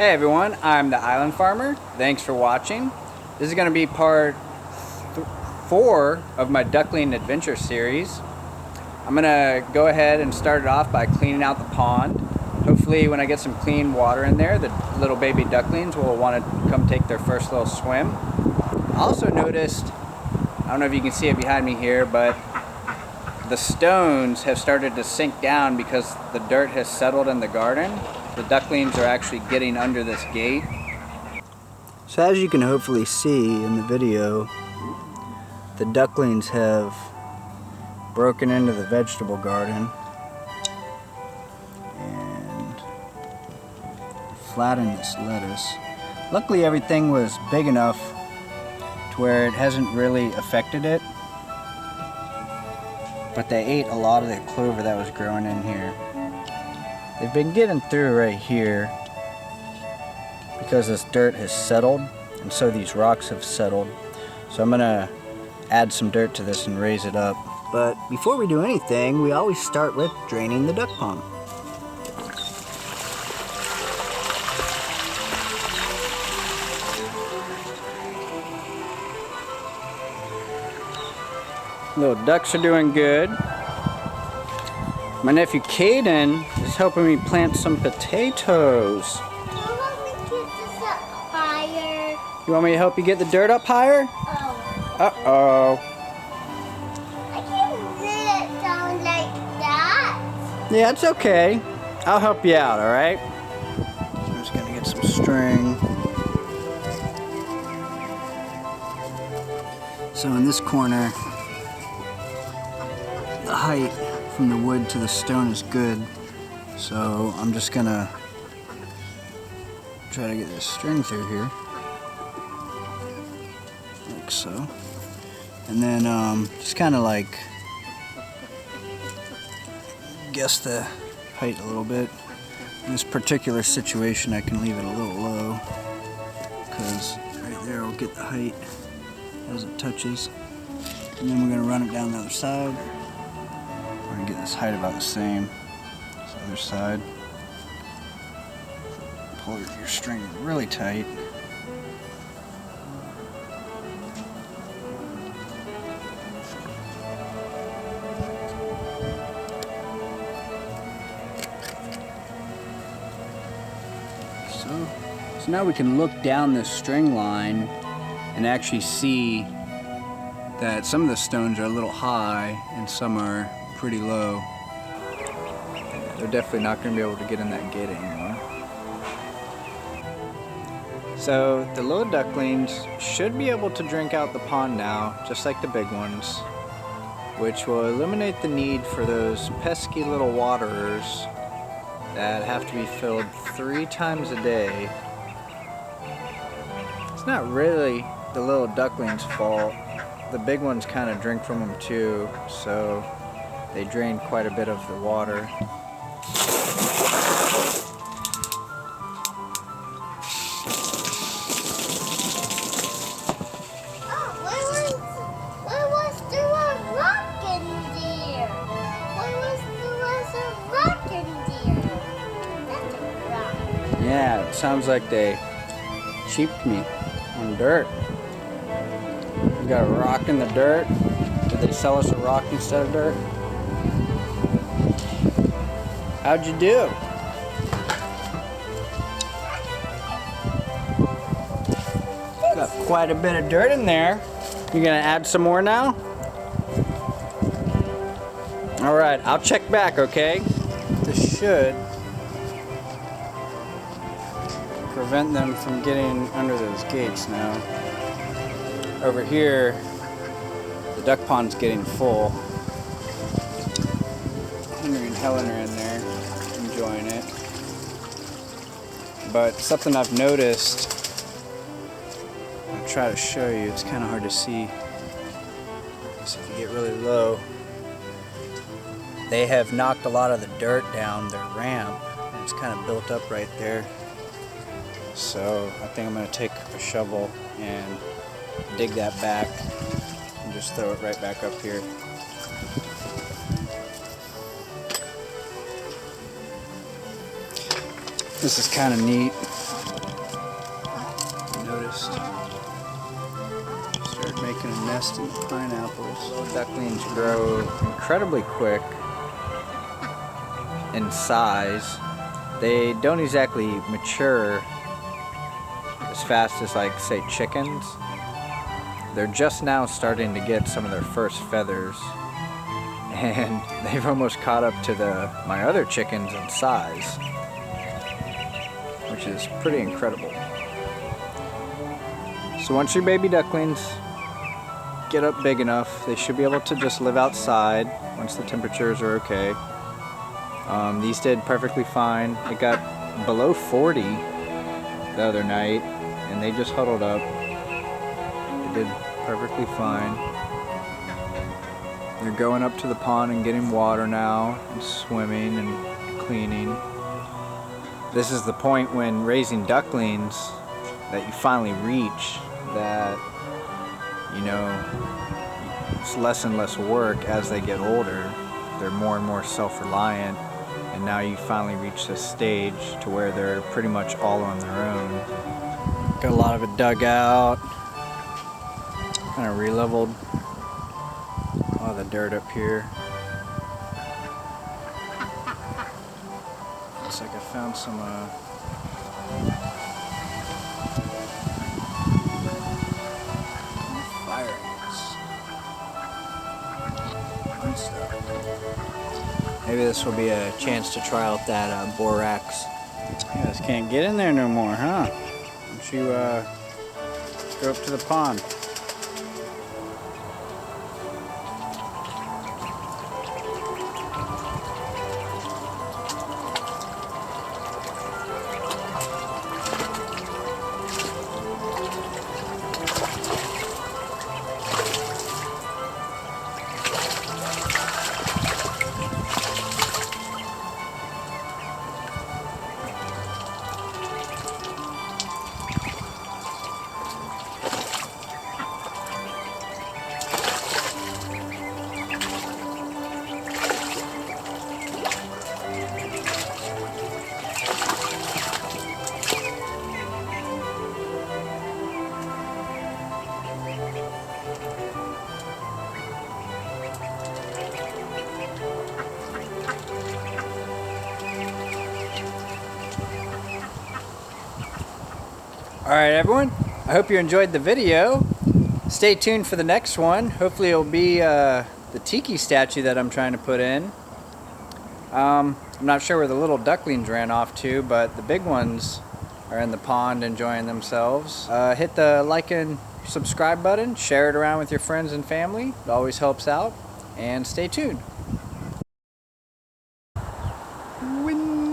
Hey everyone, I'm the Island Farmer. Thanks for watching. This is going to be part 4 of my duckling adventure series. I'm going to go ahead and start it off by cleaning out the pond. Hopefully when I get some clean water in there, the little baby ducklings will want to come take their first little swim. I also noticed, I don't know if you can see it behind me here, but the stones have started to sink down because the dirt has settled in the garden. The ducklings are actually getting under this gate. So as you can hopefully see in the video, the ducklings have broken into the vegetable garden and flattened this lettuce. Luckily everything was big enough to where it hasn't really affected it, but they ate a lot of the clover that was growing in here. They've been getting through right here because this dirt has settled, and so these rocks have settled. So I'm gonna add some dirt to this and raise it up. But before we do anything, we always start with draining the duck pond. Little ducks are doing good. My nephew Caden is helping me plant some potatoes. You want me to help you get the dirt up higher? Oh. Uh-oh. I can't get it down like that. Yeah, it's okay. I'll help you out, alright? So I'm just gonna get some string. So in this corner, the height from the wood to the stone is good. So I'm just gonna try to get this string through here. Like so. And then just kind of like guess the height a little bit. In this particular situation I can leave it a little low because right there will get the height as it touches. And then we're going to run it down the other side. We're going to get this height about the same as the other side. Pull your string really tight. So now we can look down this string line and actually see that some of the stones are a little high and some are pretty low. They're definitely not going to be able to get in that gate anymore. So the little ducklings should be able to drink out the pond now, just like the big ones, which will eliminate the need for those pesky little waterers that have to be filled 3 times a day. It's not really the little ducklings' fault. The big ones kind of drink from them too, so they drain quite a bit of the water. Why was there a rock in there? Why was there a rock in there? That's a rock. Yeah, it sounds like they cheaped me on dirt. We got a rock in the dirt. Did they sell us a rock instead of dirt? How'd you do? Got quite a bit of dirt in there. You gonna add some more now? Alright, I'll check back, okay? This should prevent them from getting under those gates now. Over here, the duck pond's getting full. Henry and Helen are in there, enjoying it. But something I've noticed, I'll try to show you, it's kind of hard to see. So if you get really low, they have knocked a lot of the dirt down their ramp, and it's kind of built up right there. So I think I'm going to take a shovel and dig that back and just throw it right back up here. This is kind of neat. just started making a nest in the pineapples. Ducklings grow incredibly quick in size. They don't exactly mature as fast as, like, say, chickens. They're just now starting to get some of their first feathers, and they've almost caught up to my other chickens in size, which is pretty incredible. So once your baby ducklings get up big enough, they should be able to just live outside once the temperatures are okay. These did perfectly fine. It got below 40 the other night, and they just huddled up. They did perfectly fine. They're going up to the pond and getting water now, and swimming and cleaning. This is the point when raising ducklings that you finally reach that, you know, it's less and less work as they get older. They're more and more self-reliant, and now you finally reach this stage to where they're pretty much all on their own. Got a lot of it dug out, kind of re-leveled. A lot of the dirt up here. Looks like I found some fire ants. Fun stuff. Maybe this will be a chance to try out that borax. You guys can't get in there no more, huh? Why don't you go up to the pond? Alright everyone, I hope you enjoyed the video. Stay tuned for the next one. Hopefully it'll be the tiki statue that I'm trying to put in. I'm not sure where the little ducklings ran off to, but the big ones are in the pond enjoying themselves. Hit the like and subscribe button, share it around with your friends and family. It always helps out. And stay tuned. Win.